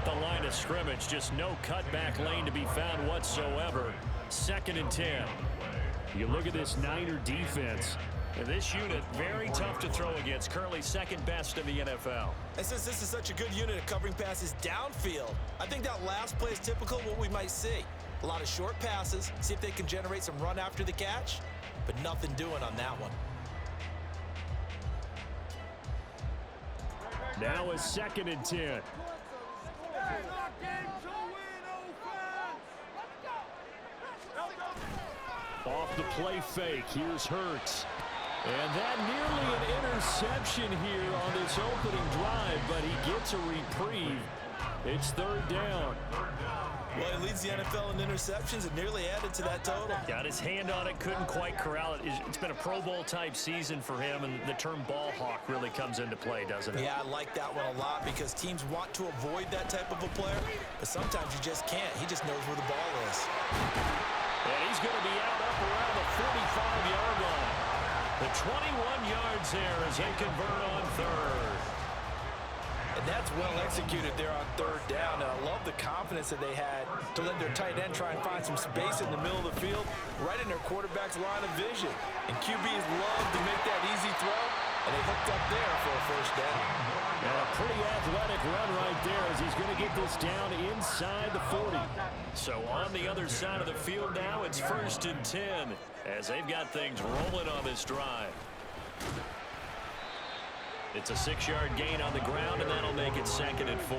the line of scrimmage. Just no cutback lane to be found whatsoever. 2nd and 10. You look at this Niner defense. And this unit, very tough to throw against. Currently 2nd best in the NFL. And since this is such a good unit at covering passes downfield, I think that last play is typical of what we might see. A lot of short passes, see if they can generate some run after the catch, but nothing doing on that one. Now a 2nd and 10. Off the play fake, here's Hurts. And that nearly an interception here on this opening drive, but he gets a reprieve. It's 3rd down. Well, he leads the NFL in interceptions and nearly added to that total. Got his hand on it, couldn't quite corral it. It's been a Pro Bowl-type season for him, and the term ball hawk really comes into play, doesn't it? Yeah, I like that one a lot because teams want to avoid that type of a player, but sometimes you just can't. He just knows where the ball is. And he's going to be out up around the 45-yard line. The 21 yards there as they convert on 3rd. And that's well executed there on 3rd down. And I love the confidence that they had to let their tight end try and find some space in the middle of the field, right in their quarterback's line of vision. And QBs love to make that easy throw, and they hooked up there for a 1st down. And a pretty athletic run right there as he's going to get this down inside the 40. So on the other side of the field now, it's 1st and 10 as they've got things rolling on this drive. It's a 6-yard gain on the ground, and that'll make it 2nd and 4.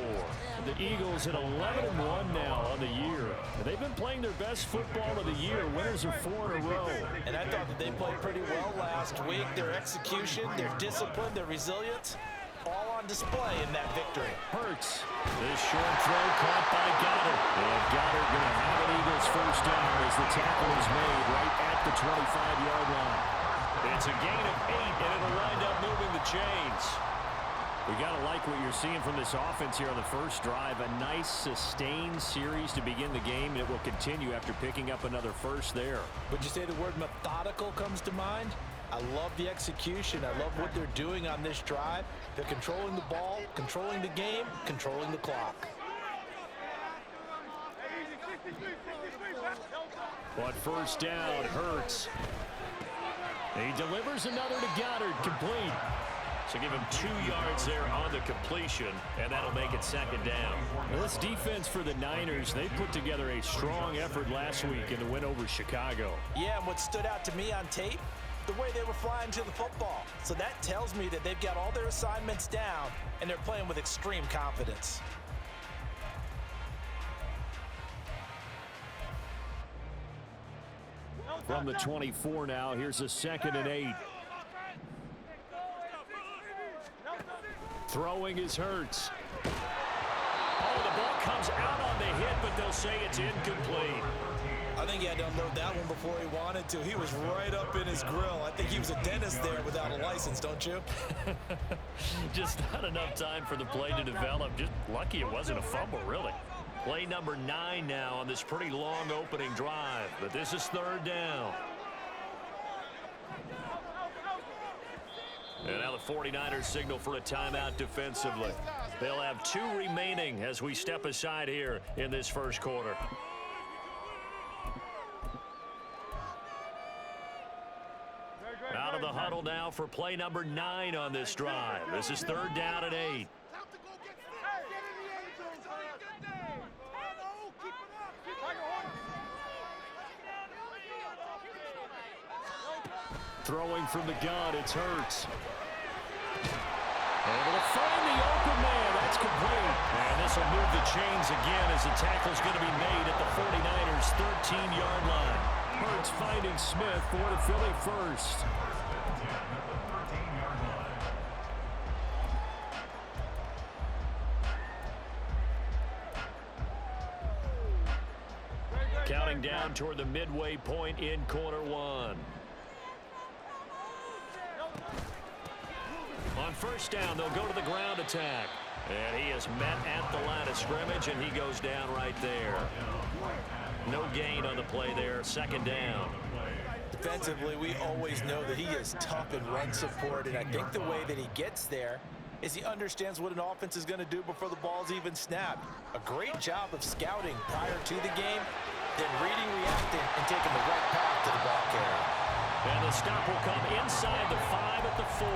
The Eagles at 11-1 now on the year. They've been playing their best football of the year, winners of 4 in a row. And I thought that they played pretty well last week. Their execution, their discipline, their resilience, all on display in that victory. Hurts. This short throw caught by Goddard. And Goddard going to have an Eagles 1st down as the tackle is made right at the 25-yard line. It's a gain of 8, and it'll wind up moving the chains. We got to like what you're seeing from this offense here on the first drive. A nice, sustained series to begin the game, and it will continue after picking up another first there. Would you say the word methodical comes to mind? I love the execution. I love what they're doing on this drive. They're controlling the ball, controlling the game, controlling the clock. But 1st down, Hurts. He delivers another to Goddard, complete. So give him 2 yards there on the completion, and that'll make it 2nd down. Well, this defense for the Niners, they put together a strong effort last week in the win over Chicago. Yeah, and what stood out to me on tape, the way they were flying to the football. So that tells me that they've got all their assignments down, and they're playing with extreme confidence. From the 24 now, here's a 2nd and 8. Throwing is Hurts. Oh, the ball comes out on the hit, but they'll say it's incomplete. I think he had to unload that one before he wanted to. He was right up in his grill. I think he was a dentist there without a license, don't you? Just not enough time for the play to develop. Just lucky it wasn't a fumble, really. Play number 9 now on this pretty long opening drive, but this is 3rd down. And now the 49ers signal for a timeout defensively. They'll have 2 remaining as we step aside here in this first quarter. Out of the huddle now for play number 9 on this drive. This is 3rd down and 8. Throwing from the gun, it's Hurts. Able to find the open man. That's complete. And this will move the chains again as the tackle's going to be made at the 49ers' 13-yard line. Hurts finding Smith for the Philly first. Counting down toward the midway point in quarter 1. On 1st down, they'll go to the ground attack. And he is met at the line of scrimmage, and he goes down right there. No gain on the play there, 2nd down. Defensively, we always know that he is tough in run support, and I think the way that he gets there is he understands what an offense is going to do before the ball's even snapped. A great job of scouting prior to the game, then reading, reacting, and taking the right path to the ball carrier. And the stop will come inside the 5 at the 4.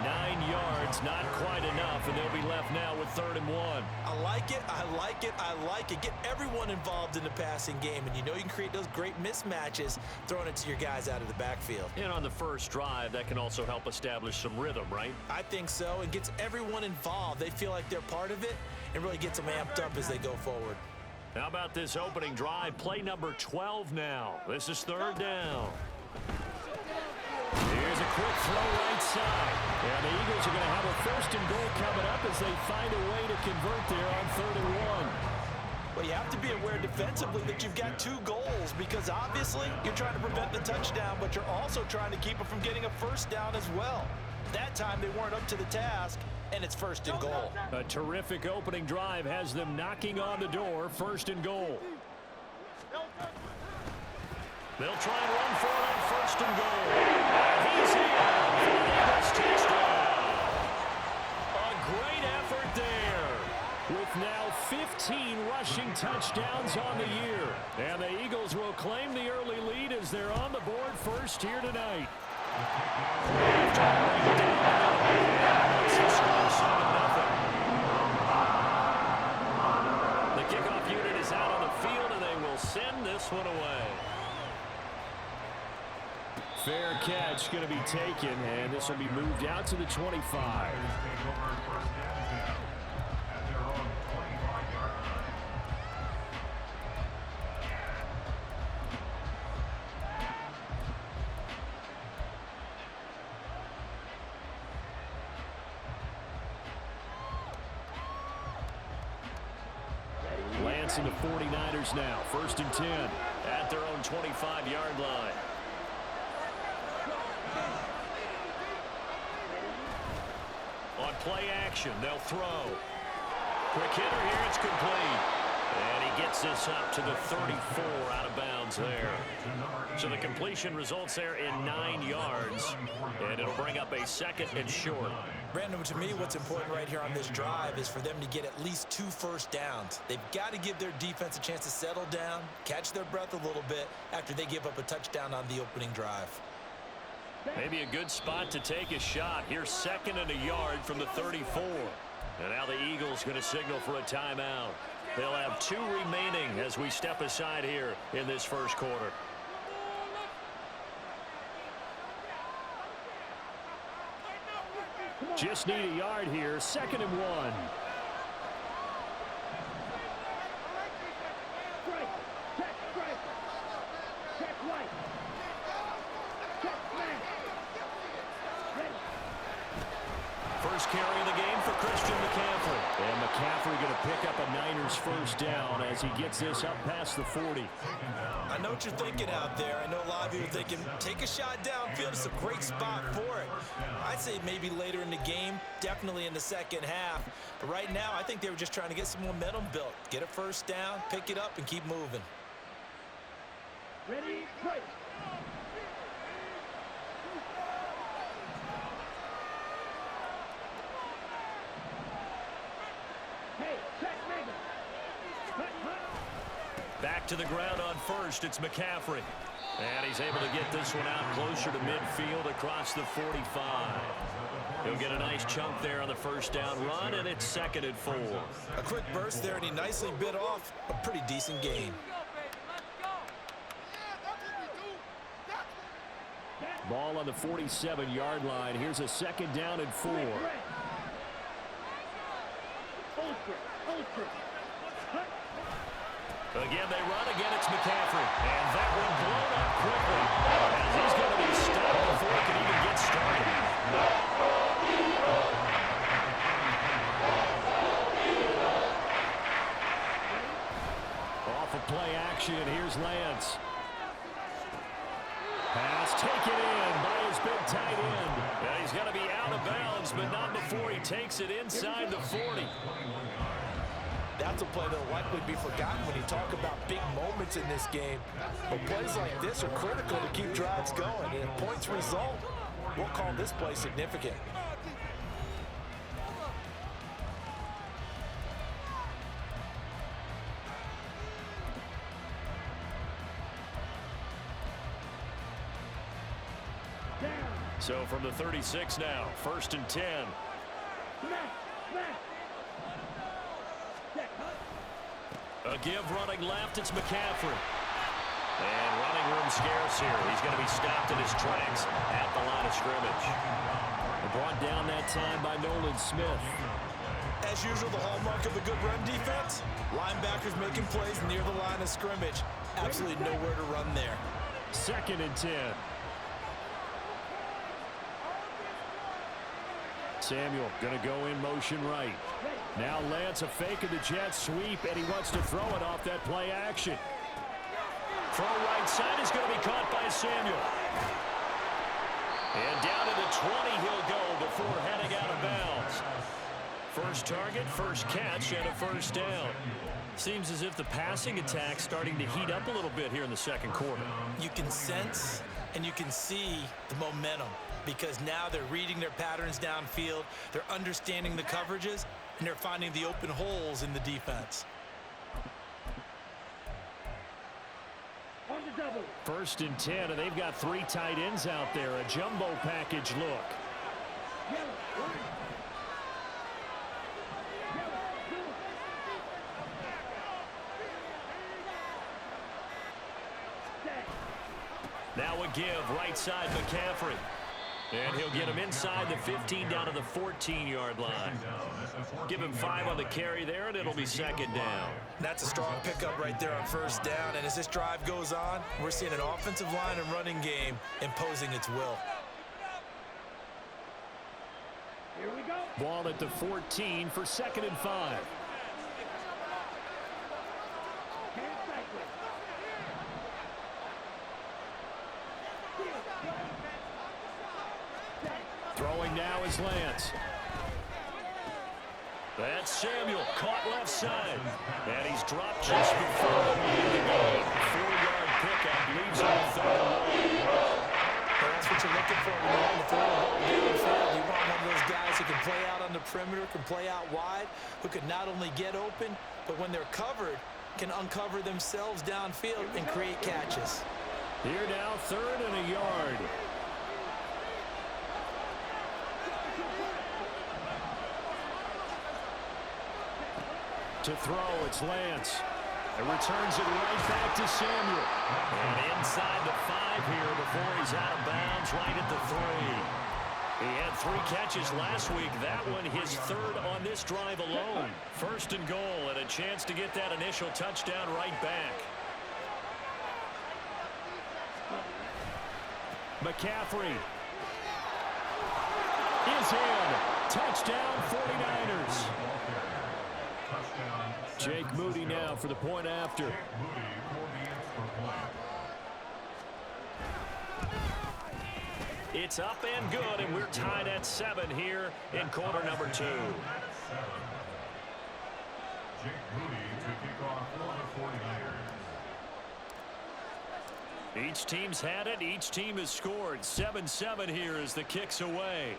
9 yards, not quite enough, and they'll be left now with 3rd and 1. I like it, I like it, I like it. Get everyone involved in the passing game, and you know you can create those great mismatches throwing it to your guys out of the backfield. And on the first drive, that can also help establish some rhythm, right? I think so, and gets everyone involved. They feel like they're part of it, and really gets them amped up as they go forward. How about this opening drive? Play number 12 now. This is 3rd down. Here's a quick throw right side. And the Eagles are going to have a 1st and goal coming up as they find a way to convert there on 3rd and 1. Well, you have to be aware defensively that you've got 2 goals because obviously you're trying to prevent the touchdown, but you're also trying to keep it from getting a 1st down as well. That time they weren't up to the task, and it's 1st and goal. A terrific opening drive has them knocking on the door, 1st and goal. They'll try and run for it on 1st and goal. And he's in for the Eagles touchdown. A great effort there, with now 15 rushing touchdowns on the year. And the Eagles will claim the early lead as they're on the board first here tonight. The kickoff unit is out on the field, and they will send this one away. Fair catch going to be taken, and this will be moved out to the 25. Lance and the 49ers now, 1st and 10 at their own 25-yard line. On play action, they'll throw. Quick hitter here, it's complete. And he gets this up to the 34 out of bounds there. So the completion results there in 9 yards. And it'll bring up a 2nd and short. Brandon, to me, what's important right here on this drive is for them to get at least 2 first downs. They've got to give their defense a chance to settle down, catch their breath a little bit after they give up a touchdown on the opening drive. Maybe a good spot to take a shot. Here's 2nd and a yard from the 34. And now the Eagles going to signal for a timeout. They'll have 2 remaining as we step aside here in this first quarter. Just need a yard here. 2nd and 1. First carry of the game for Christian McCaffrey. And McCaffrey going to pick up a Niners 1st down as he gets this up past the 40. I know what you're thinking out there. I know a lot of you are thinking, take a shot downfield. It's a great spot for it. I'd say maybe later in the game, definitely in the second half. But right now, I think they were just trying to get some momentum built. Get a 1st down, pick it up, and keep moving. Ready, play. Back to the ground on 1st, it's McCaffrey. And he's able to get this one out closer to midfield across the 45. He'll get a nice chunk there on the 1st down run, and it's 2nd and 4. A quick burst there, and he nicely bit off a pretty decent gain. Ball on the 47-yard line. Here's a 2nd down and 4. Again, they run. Again, it's McCaffrey. And that one blown up quickly. As he's going to be stopped before he can even get started. Off of play action, here's Lance. Pass taken in by his big tight end. And he's going to be out of bounds, but not before he takes it inside the 40. That's a play that will likely be forgotten when you talk about big moments in this game. But plays like this are critical to keep drives going. And if points result, we'll call this play significant. So from the 36 now, 1st and 10. A give running left, it's McCaffrey. And running room scarce here. He's going to be stopped in his tracks at the line of scrimmage. Brought down that time by Nolan Smith. As usual, the hallmark of a good run defense, linebackers making plays near the line of scrimmage. Absolutely nowhere to run there. 2nd and 10. Samuel going to go in motion right. Now Lance a fake of the jet sweep, and he wants to throw it off that play action. Throw right side is going to be caught by Samuel. And down to the 20 he'll go before heading out of bounds. First target, first catch, and a first down. Seems as if the passing attack's starting to heat up a little bit here in the second quarter. You can sense and you can see the momentum because now they're reading their patterns downfield, they're understanding the coverages, and they're finding the open holes in the defense. 1st and 10, and they've got 3 tight ends out there. A jumbo package look. Now a give, right side McCaffrey. And he'll get him inside the 15 down to the 14-yard line. Give him 5 on the carry there, and it'll be 2nd down. That's a strong pickup right there on 1st down. And as this drive goes on, we're seeing an offensive line and running game imposing its will. Here we go. Ball at the 14 for 2nd and 5. Throwing now is Lance. That's Samuel, caught left side. And he's dropped just before the 4-yard pickup, leaves him on 3rd and 1. That's what you're looking for when you're on the ball downfield. You want one of those guys who can play out on the perimeter, can play out wide, who can not only get open, but when they're covered, can uncover themselves downfield and create catches. Here now, 3rd and a yard. To throw, it's Lance. And returns it right back to Samuel. And inside the 5 here before he's out of bounds, right at the 3. He had 3 catches last week. That one his 3rd on this drive alone. 1st and goal, and a chance to get that initial touchdown right back. McCaffrey is in. Touchdown 49ers. Jake Moody now for the point after. It's up and good, and we're tied at 7 here in quarter number 2. Each team's had it. Each team has scored. 7-7 here as the kick's away.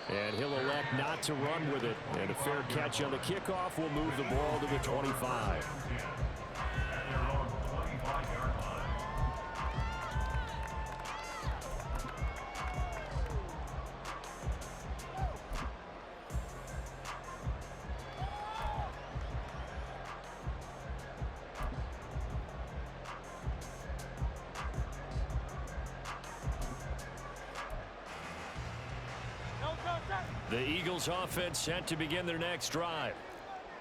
And he'll elect not to run with it. And a fair catch on the kickoff will move the ball to the 25. The Eagles offense set to begin their next drive.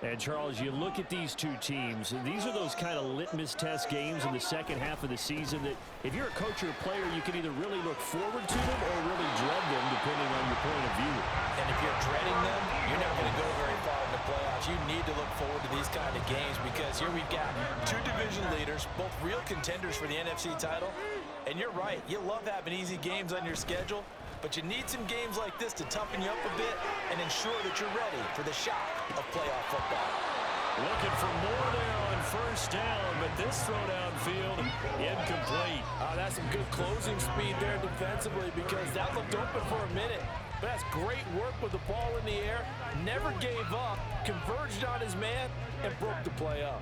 And, Charles, you look at these two teams, and these are those kind of litmus test games in the second half of the season that if you're a coach or a player, you can either really look forward to them or really dread them, depending on your point of view. And if you're dreading them, you're not going to go very far in the playoffs. You need to look forward to these kind of games because here we've got 2 division leaders, both real contenders for the NFC title. And you're right, you love having easy games on your schedule, but you need some games like this to toughen you up a bit and ensure that you're ready for the shock of playoff football. Looking for more there on 1st down, but this throw downfield incomplete. That's some good closing speed there defensively because that looked open for a minute. But that's great work with the ball in the air. Never gave up, converged on his man, and broke the play up.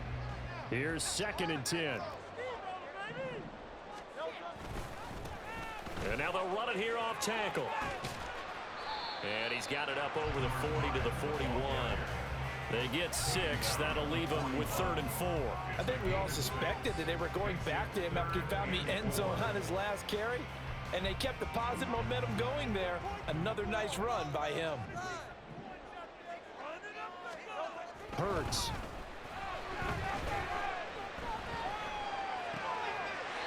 Here's 2nd and 10. And now they'll run it here off tackle. And he's got it up over the 40 to the 41. They get 6. That'll leave them with 3rd and 4. I think we all suspected that they were going back to him after he found the end zone on his last carry. And they kept the positive momentum going there. Another nice run by him. Hurts.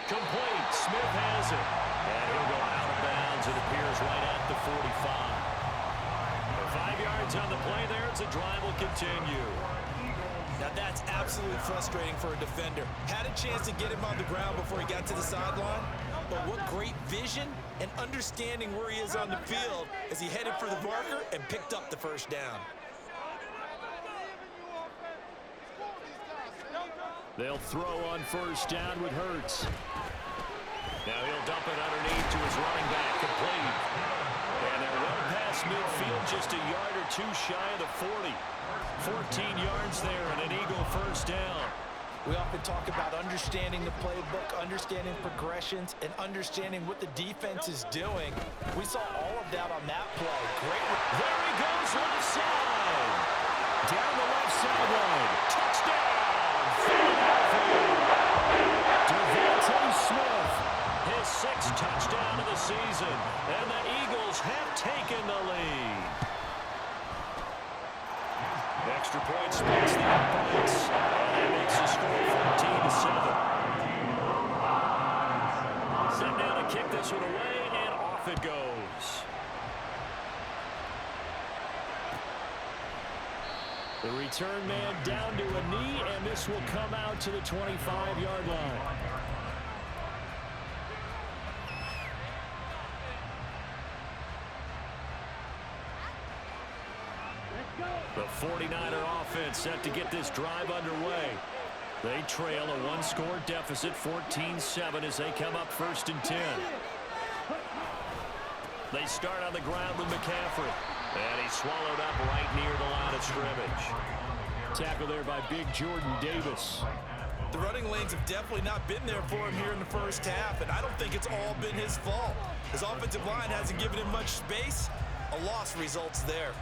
Complete. Smith has it. And he'll go out of bounds. It appears right at the 45. 5 yards on the play there as the drive will continue. Now that's absolutely frustrating for a defender. Had a chance to get him on the ground before he got to the sideline, but what great vision and understanding where he is on the field as he headed for the marker and picked up the first down. They'll throw on first down with Hurts. Now he'll dump it underneath to his running back, complete. And they're well past midfield, just a yard or two shy of the 40. 14 yards there and an Eagle first down. We often talk about understanding the playbook, understanding progressions, and understanding what the defense is doing. We saw all of that on that play. Great. There he goes, left side. Down the left sideline. Touchdown, Philadelphia. Devontae Smith, his 6th touchdown of the season. And the Eagles have taken the lead. Extra point splits the uprights. And makes the score 14-7. Set down to kick this one away, and off it goes. The return man down to a knee, and this will come out to the 25-yard line. The 49er offense set to get this drive underway. They trail a one-score deficit, 14-7, as they come up 1st and 10. They start on the ground with McCaffrey. And he's swallowed up right near the line of scrimmage. Tackle there by Big Jordan Davis. The running lanes have definitely not been there for him here in the first half, and I don't think it's all been his fault. His offensive line hasn't given him much space. A loss results there.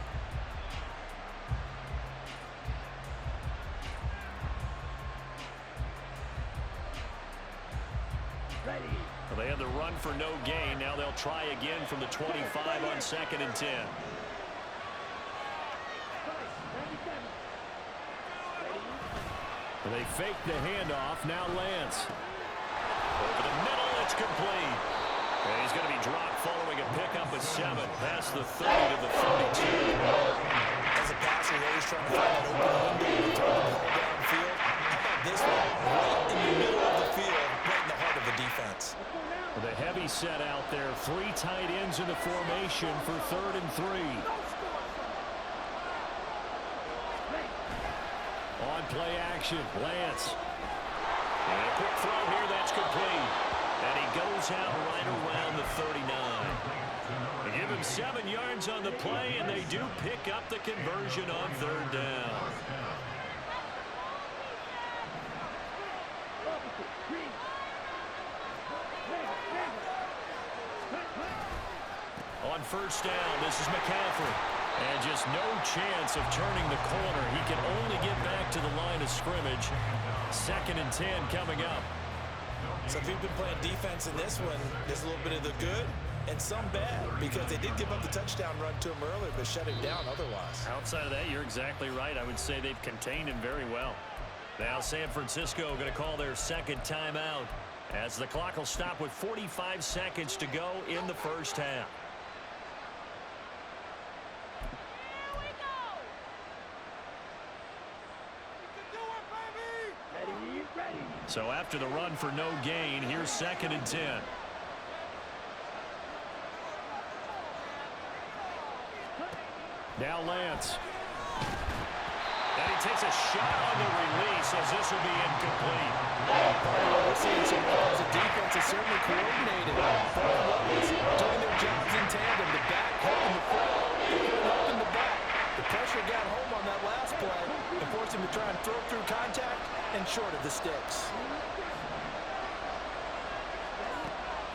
Well, they had the run for no gain. Now they'll try again from the 25 on 2nd and 10. They fake the handoff. Now Lance. Over the middle, it's complete. And he's going to be dropped following a pickup of 7. Past the 30 to the 32. As a passer, you're always trying to find that open window to throw the ball downfield. How about this one? Right in the middle of the field, right in the heart of the defense. The heavy set out there. 3 tight ends in the formation for 3rd and 3. On play action, Lance. And a quick throw here, that's complete. And he goes out right around the 39. They give him 7 yards on the play, and they do pick up the conversion on 3rd down. On first down, this is McCaffrey. And just no chance of turning the corner. He can only get back to the line of scrimmage. 2nd and 10 coming up. So if you've been playing defense in this one, there's a little bit of the good and some bad, because they did give up the touchdown run to him earlier, but shut him down otherwise. Outside of that, you're exactly right. I would say they've contained him very well. Now San Francisco going to call their 2nd timeout as the clock will stop with 45 seconds to go in the first half. So after the run for no gain, here's 2nd and 10. Now Lance. And he takes a shot on the release as this will be incomplete. We're seeing some as the defense is certainly coordinated. Doing their jobs in tandem. The back helping the front, the front helping the back. The pressure got home on that last play and forced him to try and throw through contact and short of the sticks.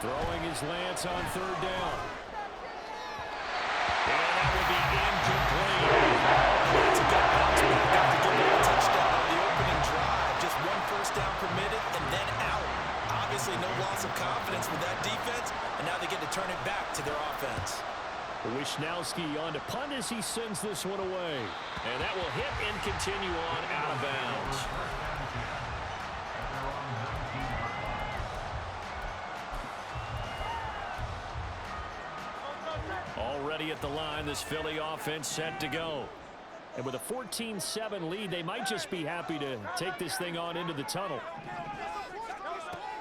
Throwing his Lance on third down. And that will be incomplete. That's a good bounce back after getting a touchdown on the opening drive. Just one first down permitted and then out. Obviously no loss of confidence with that defense, and now they get to turn it back to their offense. Wishnowski on to punt as he sends this one away. And that will hit and continue on out of bounds. Already at the line, this Philly offense set to go. And with a 14-7 lead, they might just be happy to take this thing on into the tunnel.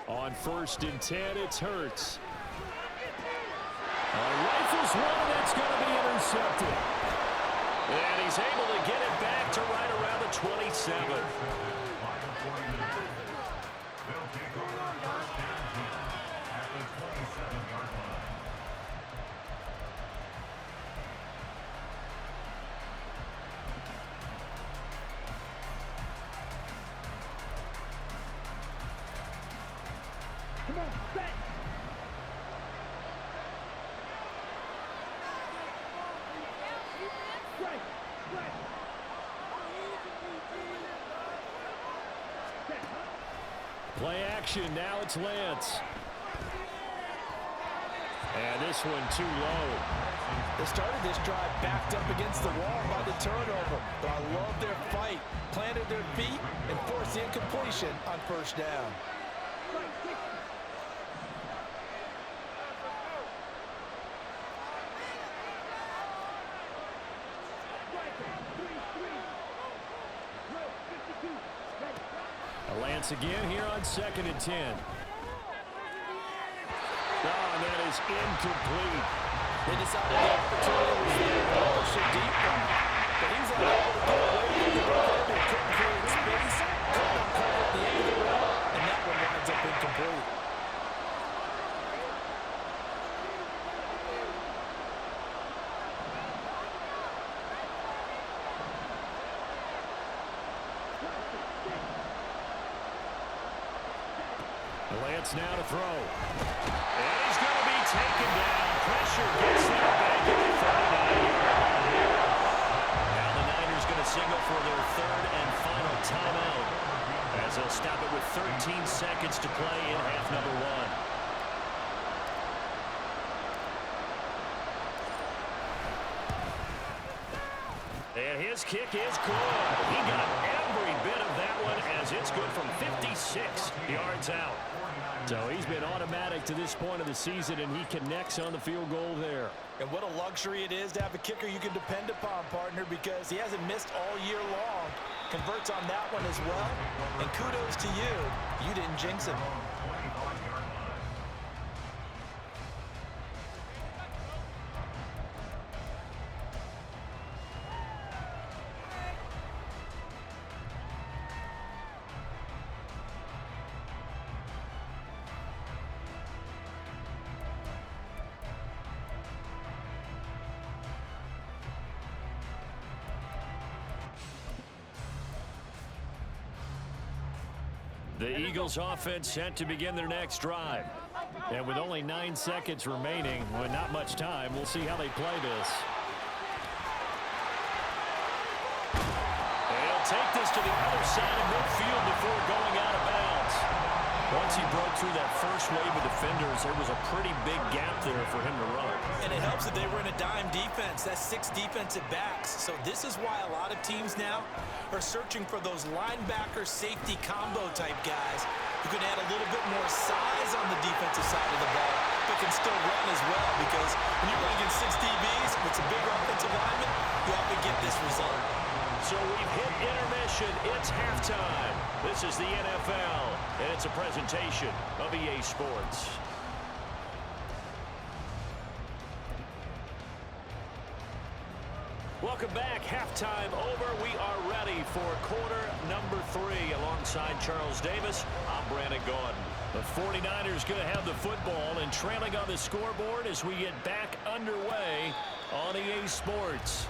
On 1st and 10, it's Hurts. Rifles one, that's going to be intercepted. And he's able to get it back to right around the 27. Come on, back. Play action, now it's Lance. And this one too low. They started this drive backed up against the wall by the turnover, but I love their fight. Planted their feet and forced the incompletion on first down. Lance again here on 2nd and 10. Oh, and that is incomplete. They decided the opportunity was there to push it deep, but he was unable to get away from the defender. Couldn't create space, couldn't uncover at the end of the route, and that one winds up incomplete. Lance now to throw. And he's going to be taken down. Pressure gets there back at the 39. Now the Niners going to signal for their 3rd and final timeout, as they'll stop it with 13 seconds to play in half number 1. And his kick is good. He got every bit of that one, as it's good from 56 yards out. So he's been automatic to this point of the season, and he connects on the field goal there. And what a luxury it is to have a kicker you can depend upon, partner, because he hasn't missed all year long. Converts on that one as well. And kudos to you. You didn't jinx him. The Eagles offense set to begin their next drive. And with only 9 seconds remaining, with not much time, we'll see how they play this. They'll take this to the other side of midfield before going out of bounds. Once he broke through that first wave of defenders, there was a pretty big gap there for him to run. And it helps that they were in a dime defense. That's 6 defensive backs. So this is why a lot of teams now are searching for those linebacker safety combo type guys who can add a little bit more size on the defensive side of the ball, but can still run as well, because when you're running against 6 DBs with some bigger offensive linemen, you often get this result. So we've hit intermission. It's halftime. This is the NFL, and it's a presentation of EA Sports. Welcome back. Halftime over. We are ready for quarter number 3. Alongside Charles Davis, I'm Brandon Gordon. The 49ers going to have the football and trailing on the scoreboard as we get back underway on EA Sports.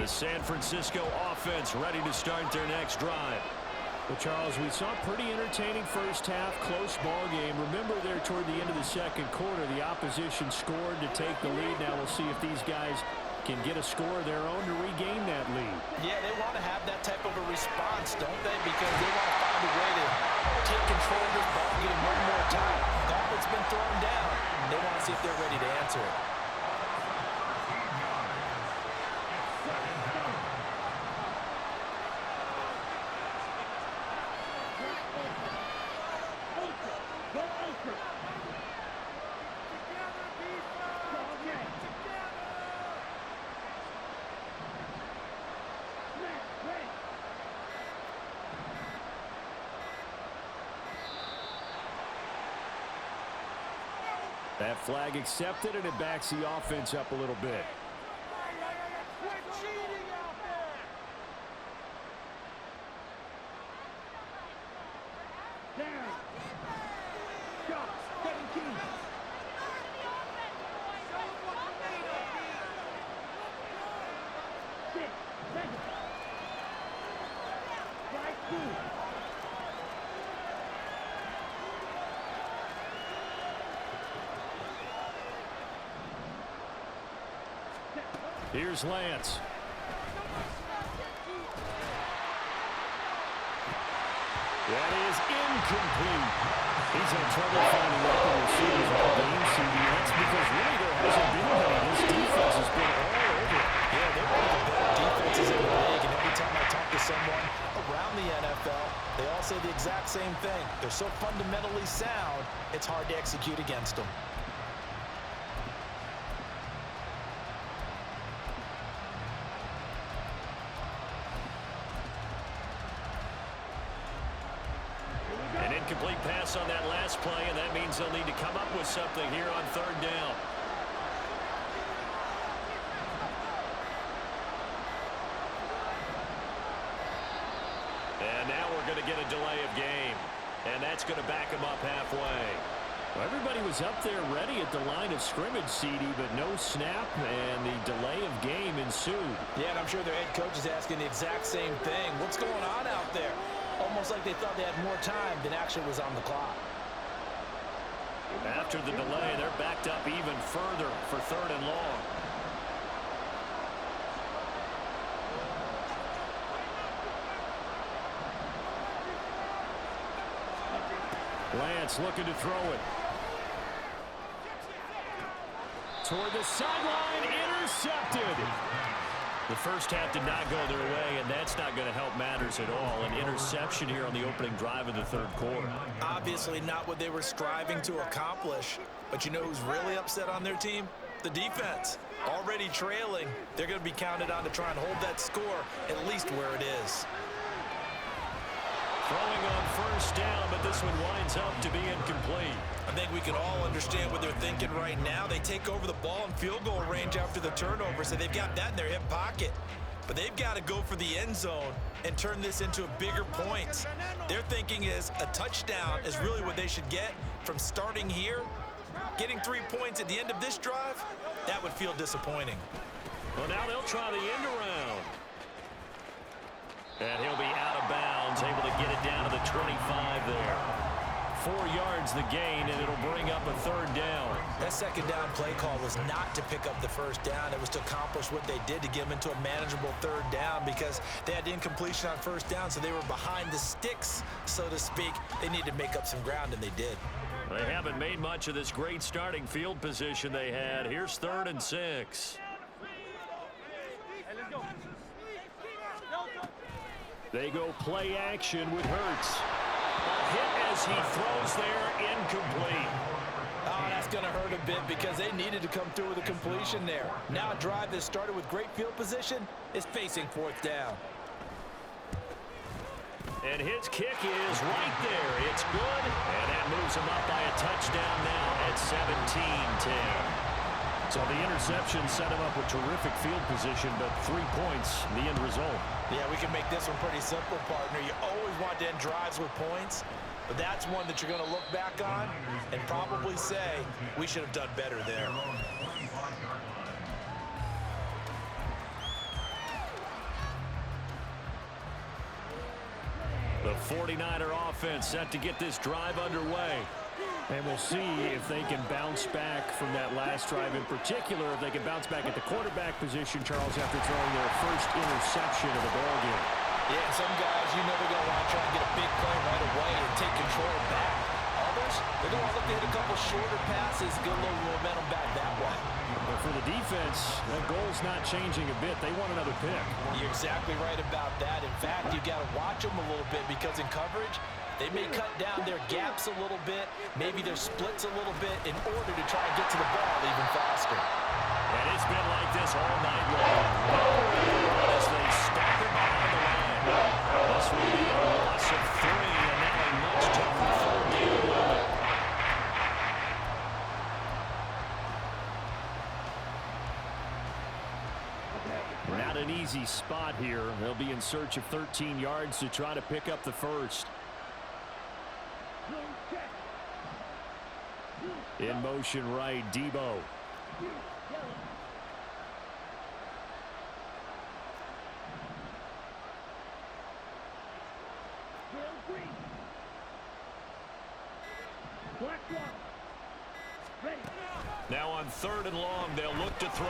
The San Francisco offense ready to start their next drive. Well, Charles, we saw a pretty entertaining first half, close ball game. Remember there toward the end of the second quarter, the opposition scored to take the lead. Now we'll see if these guys can get a score of their own to regain that lead. Yeah, they want to have that type of a response, don't they? Because they want to find a way to take control of this ball game one more time. Gauntlet's been thrown down. They want to see if they're ready to answer it. That flag accepted, and it backs the offense up a little bit. We're cheating out there. Down. Shot. 17. Six. Seven. Strike two. Here's Lance. That is incomplete. He's had trouble finding open receivers all game, CD. That's because really there hasn't been any. This defense has been all over. Yeah, they're one of the better defenses in the league, and every time I talk to someone around the NFL, they all say the exact same thing. They're so fundamentally sound, it's hard to execute against them. An incomplete pass on that last play, and that means they'll need to come up with something here on third down. And now we're going to get a delay of game, and that's going to back them up halfway. Well, everybody was up there ready at the line of scrimmage, CD, but no snap, and the delay of game ensued. Yeah, and I'm sure their head coach is asking the exact same thing. What's going on out there? Almost like they thought they had more time than actually was on the clock. After the delay, they're backed up even further for third and long. Lance looking to throw it. Toward the sideline, intercepted. The first half did not go their way, and that's not going to help matters at all. An interception here on the opening drive of the third quarter. Obviously not what they were striving to accomplish. But you know who's really upset on their team? The defense. Already trailing, they're going to be counted on to try and hold that score at least where it is. Throwing on first down, but this one winds up to be incomplete. I think we can all understand what they're thinking right now. They take over the ball in field goal range after the turnover, so they've got that in their hip pocket. But they've got to go for the end zone and turn this into a bigger point. Their thinking is a touchdown is really what they should get from starting here. Getting 3 points at the end of this drive, that would feel disappointing. Well, now they'll try the end around. And he'll be out of bounds, able to get it down to the 25 there. 4 yards the gain, and it'll bring up a third down. That second down play call was not to pick up the first down. It was to accomplish what they did to get them into a manageable third down because they had incompletion on first down, so they were behind the sticks, so to speak. They needed to make up some ground, and they did. They haven't made much of this great starting field position they had. Here's 3rd and 6. They go play action with Hurts. A hit as he throws there, incomplete. Oh, that's going to hurt a bit because they needed to come through with a completion there. Now a drive that started with great field position is facing 4th down. And his kick is right there. It's good, and that moves him up by a touchdown now at 17-10. So the interception set him up with terrific field position, but 3 points, the end result. Yeah, we can make this one pretty simple, partner. You always want to end drives with points, but that's one that you're going to look back on and probably say, we should have done better there. 49er offense set to get this drive underway. And we'll see if they can bounce back from that last drive in particular, if they can bounce back at the quarterback position, Charles, after throwing their first interception of the ballgame. Yeah, some guys, you know they're going to want to try and get a big play right away and take control back. Others, they're going to look to hit a couple shorter passes, get a little momentum back that way. But for the defense, that goal's not changing a bit. They want another pick. You're exactly right about that. In fact, you've got to watch them a little bit because in coverage, they may cut down their gaps a little bit, maybe their splits a little bit in order to try and get to the ball even faster. And it's been like this all night long. As they stagger behind the line. This will be a loss of 3, and now a much tougher third down moment. Not an easy spot here. They'll be in search of 13 yards to try to pick up the first. In motion right, Debo. Now on 3rd and long, they'll look to throw.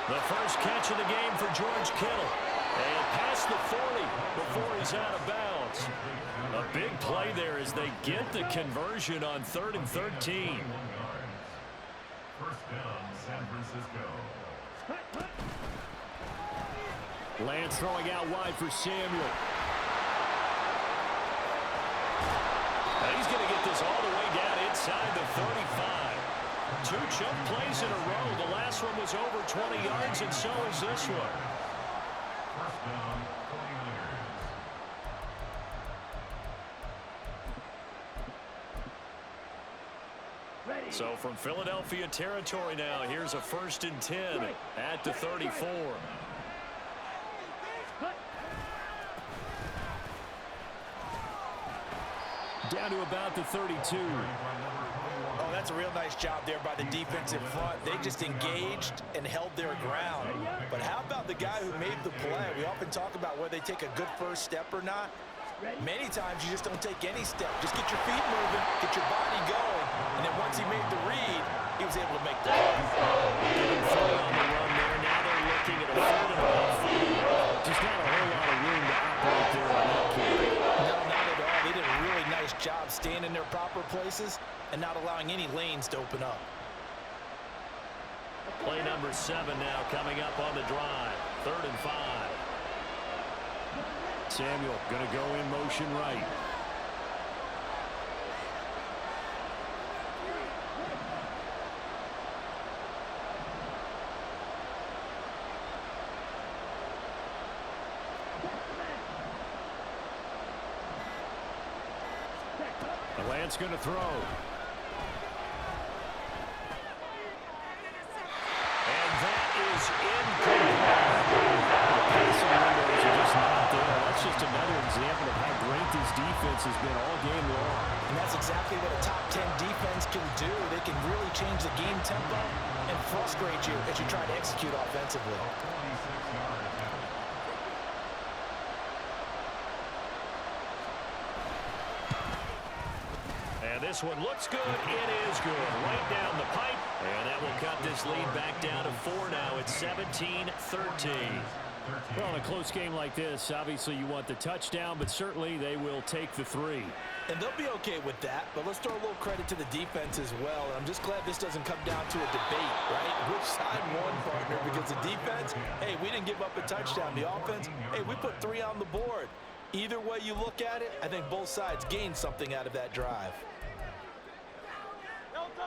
The first catch of the game for George Kittle. And past the 40 before he's out of bounds. A big play there as they get the conversion on 3rd and 13. First down, San Francisco. Lance throwing out wide for Samuel. And he's going to get this all the way down inside the 35. 2 chunk plays in a row. The last one was over 20 yards, and so is this one. First down, 49ers. So from Philadelphia territory now, here's a 1st and 10 at the 34. Down to about the 32. Oh, that's a real nice job there by the defense in front. They just engaged and held their ground. But how about the guy who made the play? We often talk about whether they take a good first step or not. Many times you just don't take any step. Just get your feet moving, get your body going, and then once he made the read, he was able to make the play. Giving 3 on the run there. Now they're looking at a 3rd and about 4. Just not a whole lot of room to operate there on that carry. No, not at all. They did a really nice job staying in their proper places and not allowing any lanes to open up. Play number 7 now coming up on the drive. 3rd and 5. Samuel going to go in motion right. Lance going to throw. And that is incomplete. The passing windows are just not there. That's just another example of how great this defense has been all game long. And that's exactly what a top 10 defense can do. They can really change the game tempo and frustrate you as you try to execute offensively. 26 yards. And this one looks good. It is good. Right down the pipe. And that will cut this lead back down to 4 now. It's 17-13. Well, in a close game like this, obviously you want the touchdown, but certainly they will take the 3. And they'll be okay with that, but let's throw a little credit to the defense as well. And I'm just glad this doesn't come down to a debate, right? Which side won, partner? Because the defense, hey, we didn't give up a touchdown. The offense, hey, we put 3 on the board. Either way you look at it, I think both sides gained something out of that drive.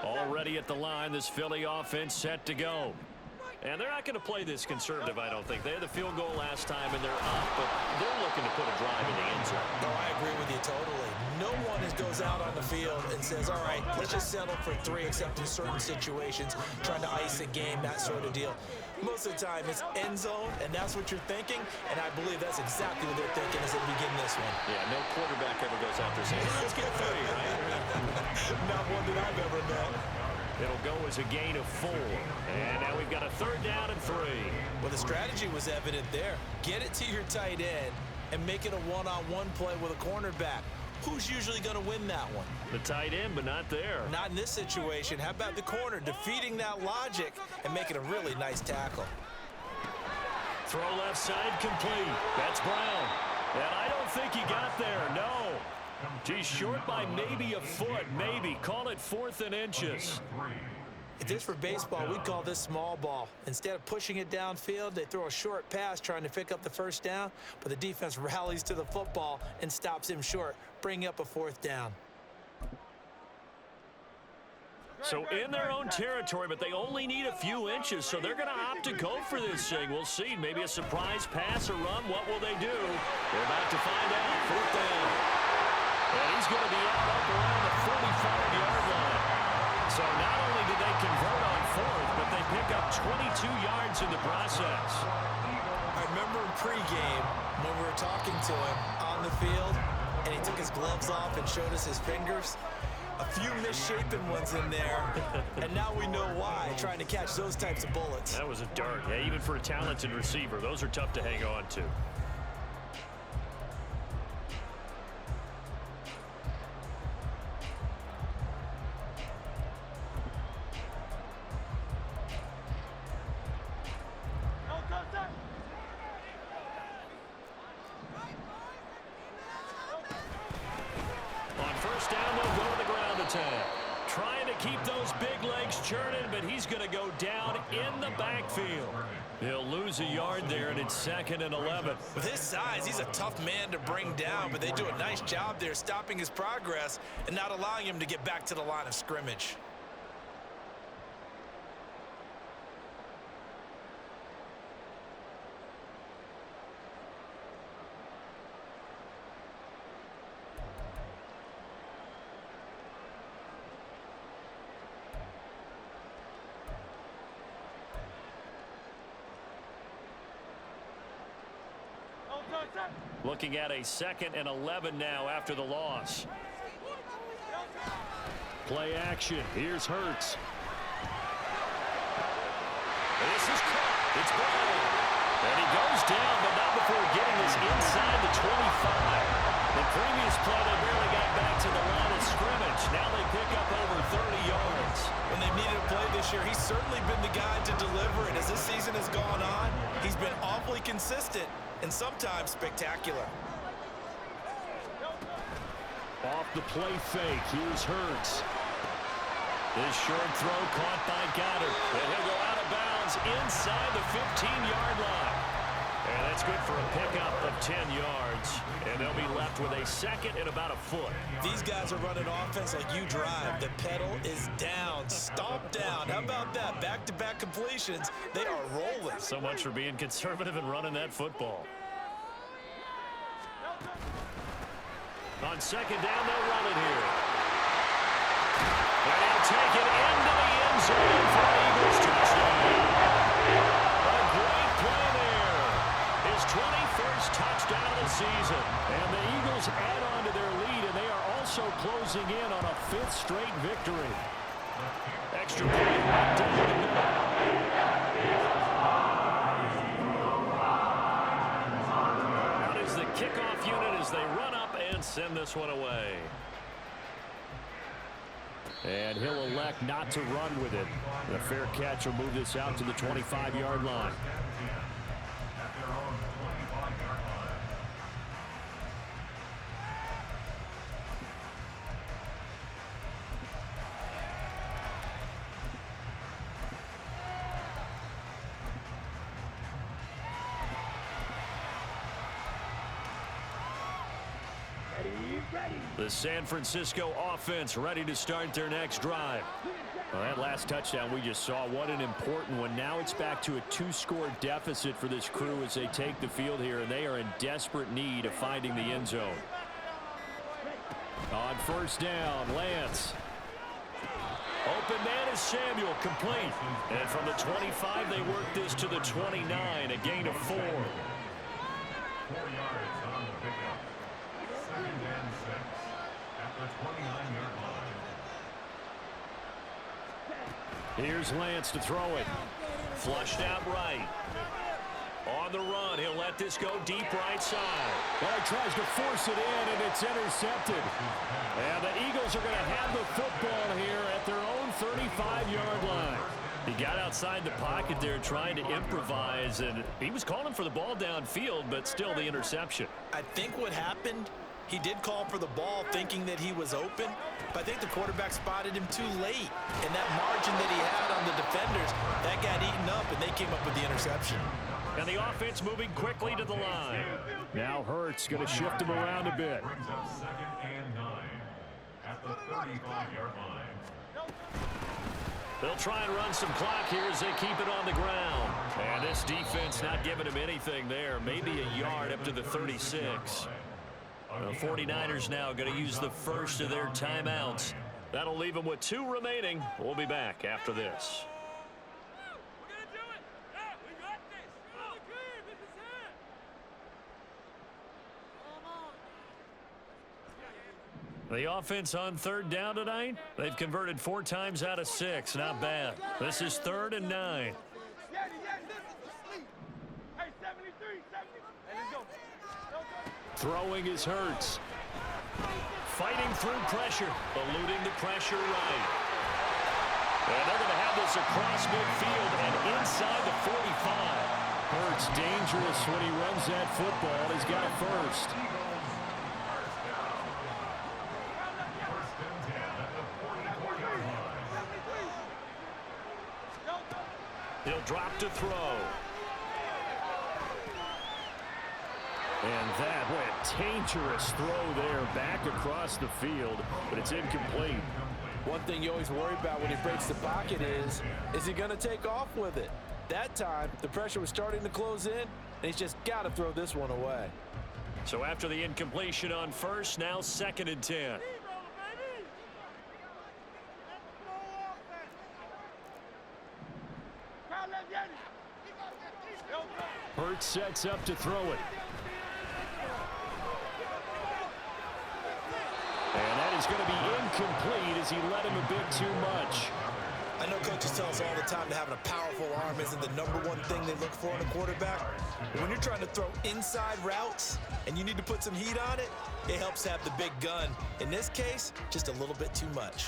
Already at the line, this Philly offense set to go. And they're not going to play this conservative, I don't think. They had the field goal last time, and they're up, but they're looking to put a drive in the end zone. No, I agree with you totally. No one goes out on the field and says, all right, let's just settle for 3, except in certain situations, trying to ice a game, that sort of deal. Most of the time, it's end zone, and that's what you're thinking, and I believe that's exactly what they're thinking as they begin this one. Yeah, no quarterback ever goes out there saying, let's get 3, right? Not one that I've ever met. It'll go as a gain of 4. And now we've got a 3rd down and 3. Well, the strategy was evident there. Get it to your tight end, and make it a one-on-one play with a cornerback. Who's usually going to win that one? The tight end, but not there. Not in this situation. How about the corner defeating that logic and making a really nice tackle? Throw left side complete. That's Brown. And I don't think he got there. No. He's short by maybe a foot. Maybe. Call it 4th and inches. If this were baseball, we'd call this small ball. Instead of pushing it downfield, they throw a short pass trying to pick up the first down, but the defense rallies to the football and stops him short, bringing up a 4th down. So in their own territory, but they only need a few inches, so they're going to opt to go for this thing. We'll see. Maybe a surprise pass or run. What will they do? We're about to find out. 4th down. And he's going to be out up around the 45-yard line. So not only did they convert on 4th, but they pick up 22 yards in the process. I remember in pregame when we were talking to him on the field, and he took his gloves off and showed us his fingers. A few misshapen ones in there, and now we know why, trying to catch those types of bullets. That was a dart. Yeah, even for a talented receiver, those are tough to hang on to. Trying to keep those big legs churning, but he's going to go down in the backfield. He'll lose a yard there, and it's 2nd and 11. With his size, he's a tough man to bring down, but they do a nice job there stopping his progress and not allowing him to get back to the line of scrimmage. Looking at a 2nd and 11 now after the loss. Play action. Here's Hurts. This is caught. It's Brown. And he goes down, but not before getting this inside the 25. The previous play, they barely got back to the line of scrimmage. Now they pick up over 30 yards. When they needed a play this year, he's certainly been the guy to deliver it. As this season has gone on, he's been awfully consistent and sometimes spectacular. Off the play fake, here's Hurts. This short throw caught by Goddard. And he'll go out of bounds inside the 15-yard line. And that's good for a pickup of 10 yards. And they'll be left with a 2nd and about a foot. These guys are running offense like you drive. The pedal is down, stomp down. How about that? Back-to-back completions. They are rolling. So much for being conservative and running that football. On 2nd down, they'll run it here. And he'll take it into the end zone for an Eagles touchdown. A great play there. His 21st touchdown of the season. And the Eagles add on to their lead, and they are also closing in on a 5th straight victory. Extra point right down the middle. Out is the kickoff unit as they run up and send this one away. And he'll elect not to run with it. The fair catch will move this out to the 25-yard line. The San Francisco offense ready to start their next drive. Well, that last touchdown we just saw, what an important one. Now it's back to a 2-score deficit for this crew as they take the field here, and they are in desperate need of finding the end zone. On 1st down, Lance. Open man is Samuel, complete. And from the 25, they work this to the 29, a gain of 4. 4 yards on the pickup. 2nd and 6 at the 29-yard line. Here's Lance to throw it. Flushed out right. On the run, he'll let this go deep right side. Well, he tries to force it in, and it's intercepted. And the Eagles are going to have the football here at their own 35-yard line. He got outside the pocket there trying to improvise, and he was calling for the ball downfield, but still the interception. I think what happened, he did call for the ball thinking that he was open, but I think the quarterback spotted him too late. And that margin that he had on the defenders, that got eaten up, and they came up with the interception. And the offense moving quickly to the line. Now Hurts going to shift him around a bit. Brings up 2nd and 9 at the 35-yard line. They'll try and run some clock here as they keep it on the ground. And this defense not giving him anything there. Maybe a yard up to the 36. The 49ers now going to use the first of their timeouts. That'll leave them with 2 remaining. We'll be back after this. The offense on 3rd down tonight, they've converted 4 times out of 6. Not bad. This is 3rd and 9. Throwing is Hurts. Fighting through pressure, eluding the pressure right. And they're going to have this across midfield and inside the 45. Hurts dangerous when he runs that football. He's got a first. He'll drop to throw. And that went dangerous throw there back across the field, but it's incomplete. One thing you always worry about when he breaks the pocket is he going to take off with it? That time, the pressure was starting to close in, and he's just got to throw this one away. So after the incompletion on first, now 2nd and 10. Hurts sets up to throw it. And that is going to be incomplete as he led him a bit too much. I know coaches tell us all the time that having a powerful arm isn't the #1 thing they look for in a quarterback. But when you're trying to throw inside routes and you need to put some heat on it, it helps to have the big gun. In this case, just a little bit too much.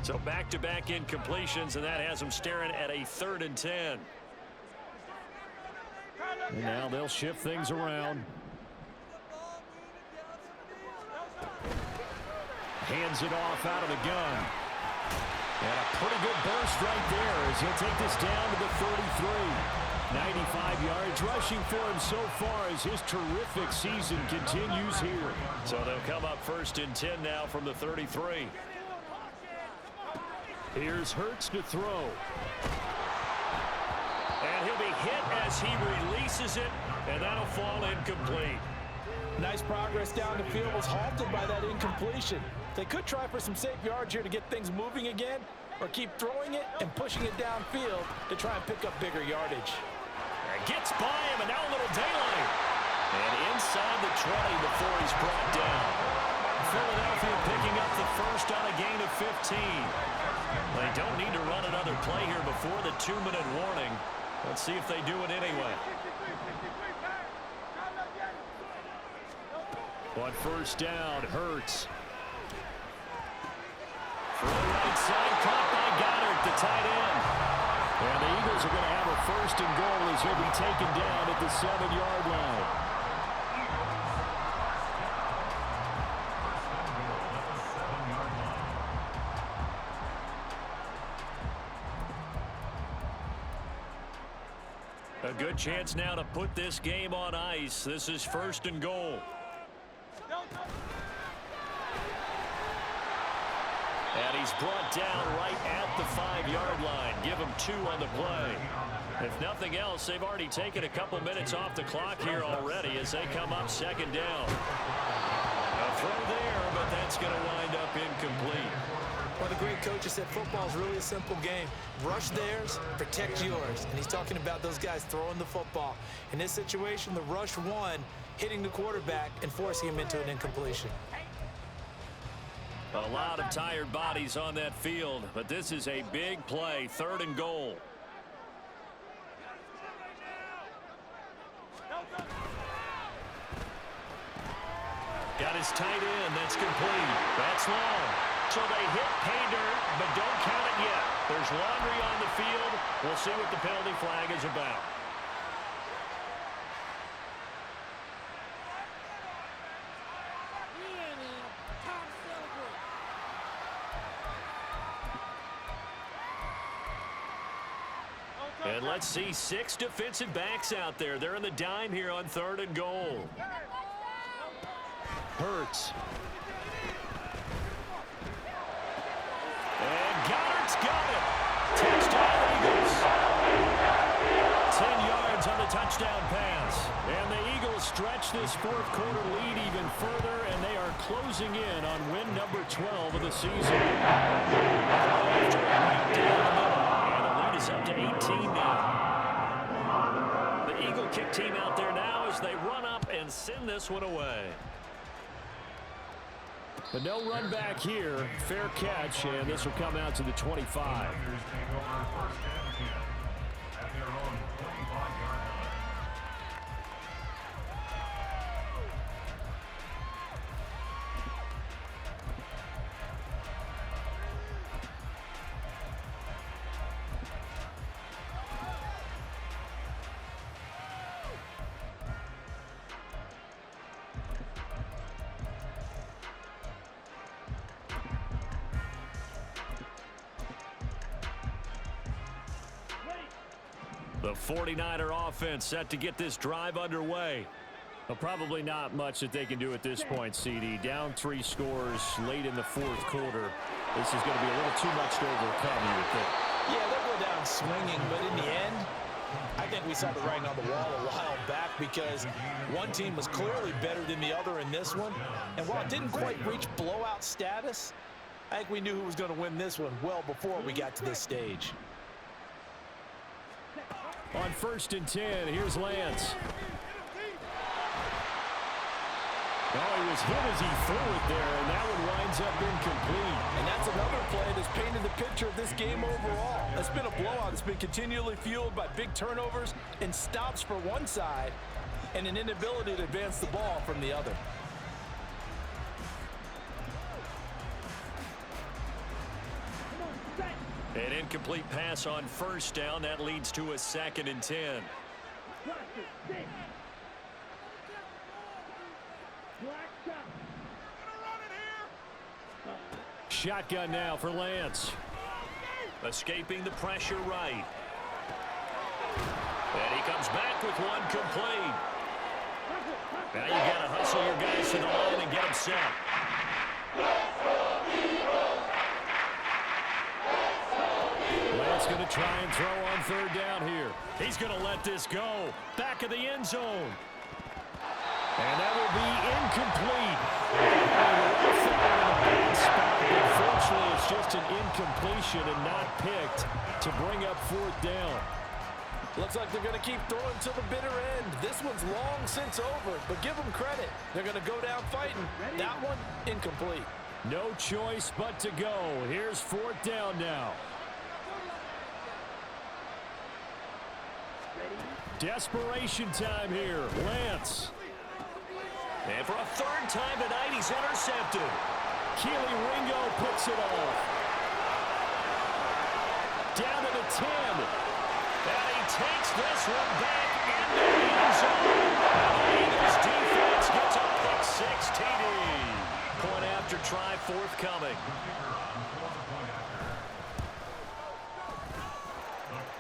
So back-to-back incompletions, and that has him staring at a 3rd and 10. And now they'll shift things around. Hands it off out of the gun. And a pretty good burst right there as he'll take this down to the 33. 95 yards rushing for him so far as his terrific season continues here. So they'll come up 1st and 10 now from the 33. Here's Hurts to throw. And he'll be hit as he releases it, and that'll fall incomplete. Nice progress down the field was halted by that incompletion. They could try for some safe yards here to get things moving again, or keep throwing it and pushing it downfield to try and pick up bigger yardage. Gets by him, and now a little daylight. And inside the 20 before he's brought down. Philadelphia picking up the first on a gain of 15. They don't need to run another play here before the 2-minute warning. Let's see if they do it anyway. On 1st down, Hurts. Throw right side, caught by Goddard, the tight end. And the Eagles are going to have a 1st and goal as he'll be taken down at the 7-yard line. A good chance now to put this game on ice. This is 1st and goal. And he's brought down right at the 5-yard line. Give him 2 on the play. If nothing else, they've already taken a couple minutes off the clock here already as they come up 2nd down. A throw there, but that's going to wind up incomplete. One of the great coaches said football is really a simple game. Rush theirs, protect yours. And he's talking about those guys throwing the football. In this situation, the rush won, hitting the quarterback and forcing him into an incompletion. A lot of tired bodies on that field, but this is a big play, 3rd and goal. Got his tight end. That's complete. That's long. So they hit pay dirt, but don't count it yet. There's laundry on the field. We'll see what the penalty flag is about. And let's see 6 defensive backs out there. They're in the dime here on 3rd and goal. Hurts. And Goddard's got it. Touchdown Eagles. 10 yards on the touchdown pass. And the Eagles stretch this 4th quarter lead even further, and they are closing in on win number 12 of the season. It's up to 18 now. The Eagle kick team out there now as they run up and send this one away. But no run back here. Fair catch, and this will come out to the 25. The 49er offense set to get this drive underway. Well, probably not much that they can do at this point, CD. Down 3 scores late in the 4th quarter. This is going to be a little too much to overcome, you would think. Yeah, they'll go down swinging, but in the end, I think we saw the writing on the wall a while back because one team was clearly better than the other in this one. And while it didn't quite reach blowout status, I think we knew who was going to win this one well before we got to this stage. On 1st and 10, here's Lance. Oh, he was hit as he threw it there, and that one winds up incomplete. And that's another play that's painted the picture of this game overall. It's been a blowout. It's been continually fueled by big turnovers and stops for one side and an inability to advance the ball from the other. An incomplete pass on 1st down. That leads to a 2nd and 10. Shotgun now for Lance. Escaping the pressure right. And he comes back with one complete. Now you got to hustle your guys to the line and get them set. Lance going to try and throw on 3rd down here. He's going to let this go. Back of the end zone. And that will be incomplete. Unfortunately, it's just an incompletion and not picked to bring up 4th down. Looks like they're going to keep throwing to the bitter end. This one's long since over, but give them credit. They're going to go down fighting. That one, incomplete. No choice but to go. Here's 4th down now. Desperation time here. Lance. And for a 3rd time tonight, he's intercepted. Keely Ringo puts it off. Down to the 10. And he takes this one back into the end zone. And the Eagles defense gets a pick 6 TD. Point after try forthcoming.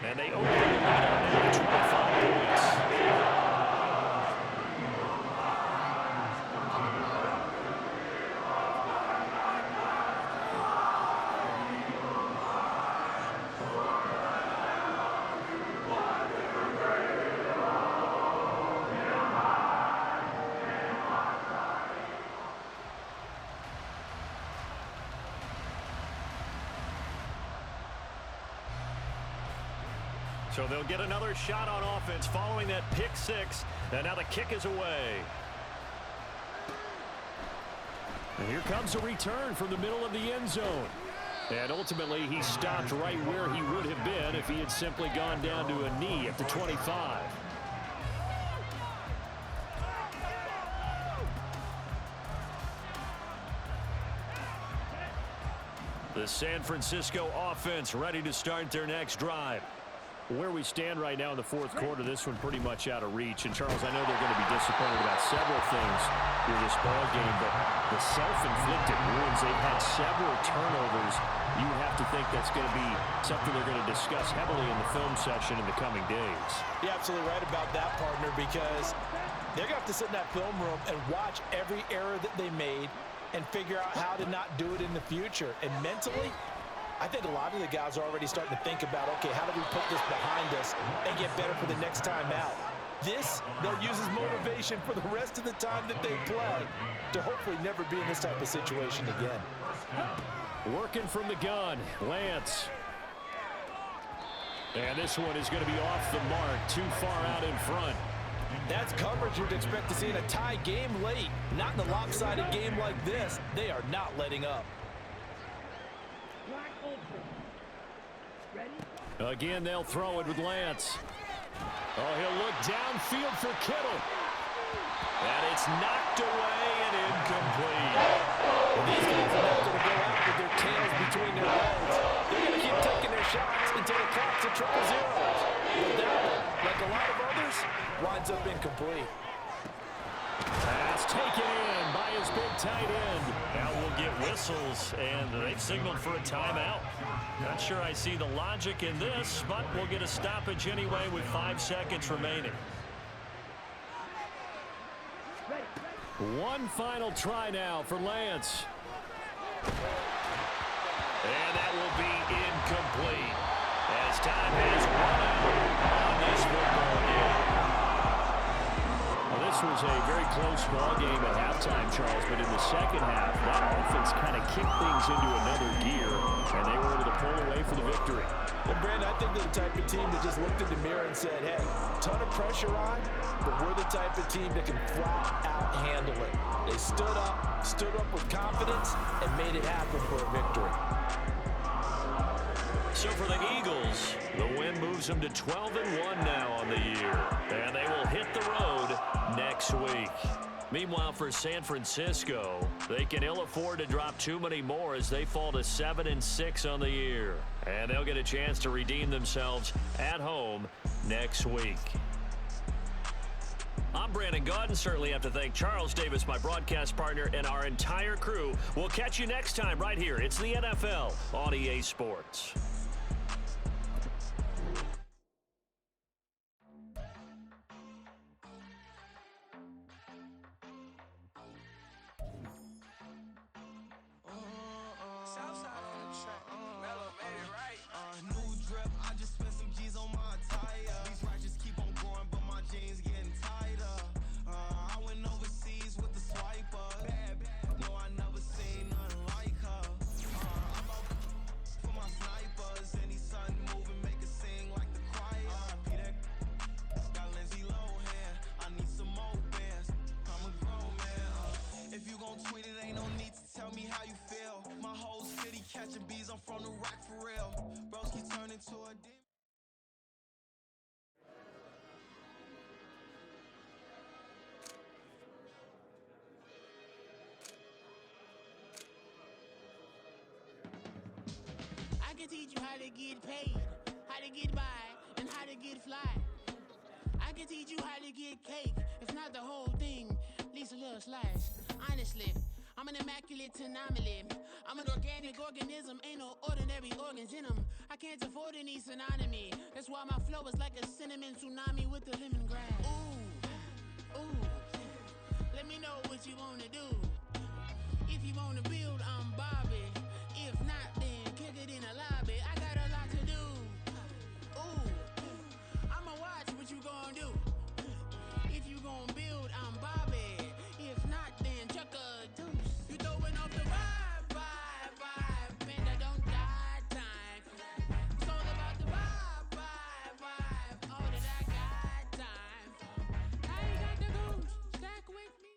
And they open the lead up now to 25 points. So they'll get another shot on offense following that pick 6. And now the kick is away. And here comes a return from the middle of the end zone. And ultimately, he stopped right where he would have been if he had simply gone down to a knee at the 25. The San Francisco offense ready to start their next drive. Where we stand right now in the fourth quarter, this one pretty much out of reach. And, Charles, I know they're going to be disappointed about several things through this ball game, but the self-inflicted wounds, they've had several turnovers. You have to think that's going to be something they're going to discuss heavily in the film session in the coming days. You're absolutely right about that, partner, because they're going to have to sit in that film room and watch every error that they made and figure out how to not do it in the future. And mentally, I think a lot of the guys are already starting to think about, okay, how do we put this behind us and get better for the next time out? This, they'll use as motivation for the rest of the time that they play to hopefully never be in this type of situation again. Working from the gun, Lance. And this one is going to be off the mark, too far out in front. That's coverage you'd expect to see in a tie game late. Not in a lopsided game like this. They are not letting up. Again, they'll throw it with Lance. Oh, he'll look downfield for Kittle. And it's knocked away and incomplete. Well, these guys are not going to go out with their tails between their legs. They're going to keep taking their shots until the clock's at triple zeros. But that one, like a lot of others, winds up incomplete. Pass taken in by his big tight end. Now we'll get whistles, and they've signaled for a timeout. Not sure I see the logic in this, but we'll get a stoppage anyway with 5 seconds remaining. One final try now for Lance. And that will be incomplete as time has run out on this football game. Well, this was a very close ball game at halftime, Charles, but in the second half, that offense kind of kicked things into another gear, and they were able to pull away for the victory. And, Brandon, I think they're the type of team that just looked in the mirror and said, hey, ton of pressure on, but we're the type of team that can flat out handle it. They stood up with confidence, and made it happen for a victory. So for the Eagles, the win moves them to 12-1 now on the year, and they will hit the road next week. Meanwhile, for San Francisco, they can ill afford to drop too many more as they fall to 7-6 on the year. And they'll get a chance to redeem themselves at home next week. I'm Brandon Gaudin. Certainly have to thank Charles Davis, my broadcast partner, and our entire crew. We'll catch you next time right here. It's the NFL on EA Sports. I can teach you how to get paid, how to get by, and how to get fly. I can teach you how to get cake, if not the whole thing, at least a little slice. Honestly, I'm an immaculate anomaly. I'm an organic organism, ain't no ordinary organs in them. I can't afford any synonymy. That's why my flow is like a cinnamon tsunami with the lemongrass. Ooh, ooh, let me know what you wanna do. If you wanna build, I'm Bobby. If not, then kick it in the lobby. I got a lot to do. Ooh, I'ma watch what you gonna do. If you gonna build, I'm Bobby. If not, then chuck a deuce. You throwing off the vibe, man, I don't die time. It's all about the vibe, all that I got time. I ain't got the goose, stack with me.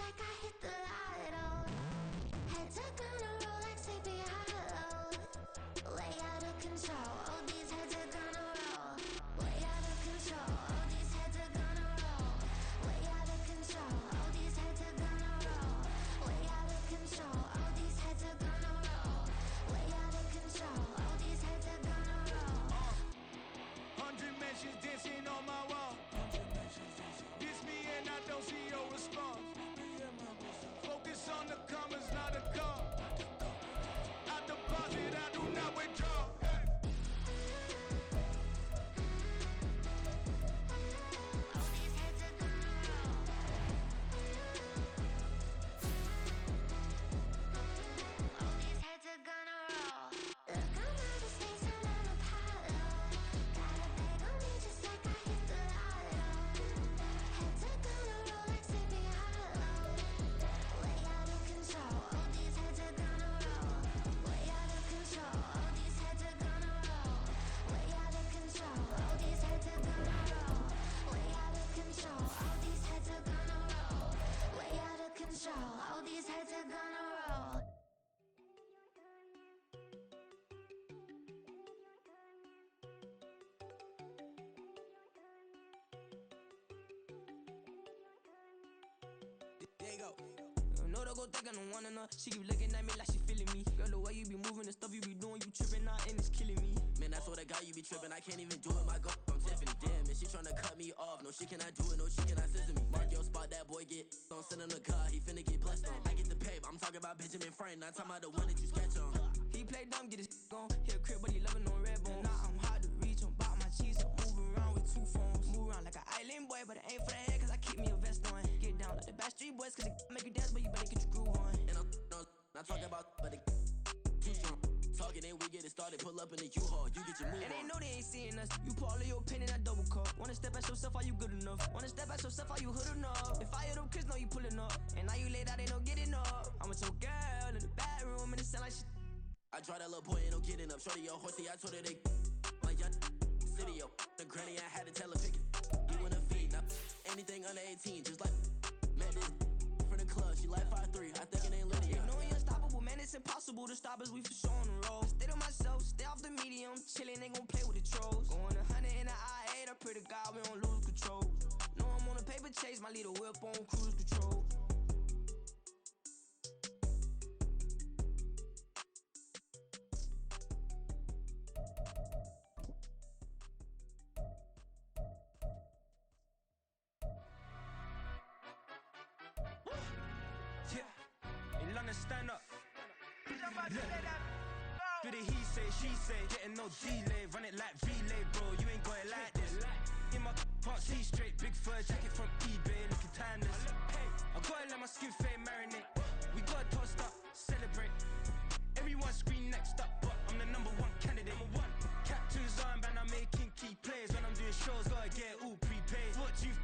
like I hit the lotto. Head to gonna roll like Sleepy Hollow. Way out of control, all these heads are gonna roll. Way out of control, all these heads are gonna roll. Way out of control, all these heads are gonna roll. Way out of control, all these heads are gonna roll. Way out of control, all these heads are gonna roll. 100 mentions dancing on my wall. Diss me and I don't see your response. Focus on the commas, not the call. I deposit, I do not withdraw. All these heads are gonna roll. All these heads are gonna roll. Look, I'm out of space and I'm Apollo. Got a bag on me just like I hit the lotto. Heads are gonna roll like Sleepy Hollow. Way out of control, all these heads are gonna roll. Way out of control, all these heads are gonna roll. Way out of control, all these heads are gonna roll. Way out of control, all these heads are gonna roll. Way out of control, all these heads are gonna roll. There you go. No, don't go think I don't wanna know. She keep looking at me like she feeling me. Girl, the way you be moving, the stuff you be doing, you tripping out and it's killing me. Man, I swear to God, you be tripping. I can't even do it. My girl, I'm Tiffany. Damn, and she tryna cut me off. No, she cannot do it. No, she cannot scissor me. Mark your spot, that boy get. Don't send him to God. He finna get blessed on. I get the pay, but I'm talking about Benjamin Franklin. Not talking about the one that you sketch on. He play dumb, get his gone. Hit a crib, but he loving on red bone. Now I'm hard to reach. I'm bout my cheese. I'm moving around with two phones. Move around like an island boy, but it ain't for the head, cause I keep me a vest on. Get down like the Backstreet Boys, cause it make you dance, but you better get your groove on. And I'm not talking about, but it too strong. Talking and we get it started, pull up in the U-Haul, you get your move on. And they know they ain't seeing us. You pull all of your pen in that double cup. Wanna step at yourself, are you good enough? Wanna step at yourself, are you hood enough? If I hear them kids, know you pulling up. And now you laid out, they no getting up. I'm with your girl in the bedroom, and it sound like shit. I draw that little boy, ain't no getting up. Shorty, your horsey, I told her they my young city up. The granny, I had to tell her pick it. You in a feed, now anything under 18, just like met this from the club. She like 5'3", I think it ain't Lydia. You know we unstoppable, man, it's impossible to stop us, we for sure on the road. Stay to myself, stay off the medium, chillin', they gon' play with the trolls. Going 100 in the I-8, I pray to God we don't lose control. Know I'm on a paper chase, my leader whip on cruise control. In London, stand up. Do the he say, she say, getting no delay. Run it like relay, bro, you ain't got it like this. In my can't see straight, big fur jacket from eBay, looking timeless. I gotta let my skin fade marinate. We gotta toast up, celebrate. Everyone scream next up, but I'm the number one candidate. Captain's armband, I'm making key plays. When I'm doing shows, gotta get all prepaid. What you've